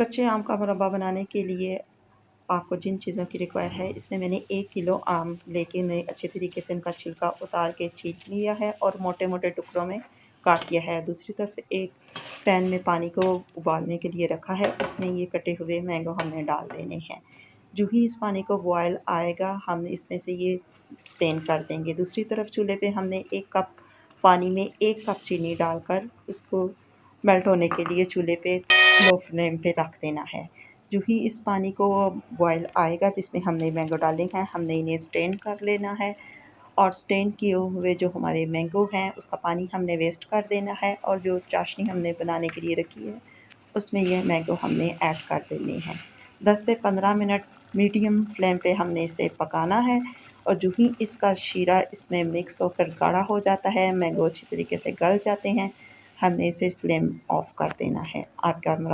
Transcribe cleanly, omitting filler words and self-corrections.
कच्चे आम का मुरब्बा बनाने के लिए आपको जिन चीज़ों की रिक्वायर है, इसमें मैंने 1 किलो आम लेके मैं अच्छे तरीके से उनका छिलका उतार के छील लिया है और मोटे-मोटे टुकड़ों में काट लिया है। दूसरी तरफ एक पैन में पानी को उबालने के लिए रखा है, उसमें ये कटे हुए मैंगो हमने डाल देने हैं। जो ही इस पानी को बॉयल आएगा, हम इसमें से ये स्ट्रेन कर देंगे। दूसरी तरफ चूल्हे पे हमने 1 कप पानी में 1 कप चीनी डालकर उसको मेल्ट होने के लिए चूल्हे पे लो फ्लेम पे रख देना है। जो ही इस पानी को बॉयल आएगा जिसमें हमने मैंगो डाले हैं, हमने इन्हें स्ट्रेन कर लेना है और स्ट्रेन किए हुए जो हमारे मैंगो हैं, उसका पानी हमने वेस्ट कर देना है और जो चाशनी हमने बनाने के लिए रखी है, उसमें यह मैंगो हमने ऐड कर देने हैं। 10 से 15 मिनट मीडियम फ्लेम पे हमने इसे पकाना है और जो ही इसका शीरा इसमें मिक्स होकर गाढ़ा हो जाता है, मैंगो अच्छी तरीके से गल जाते हैं, हमने इसे फ्लेम ऑफ कर देना है। आपका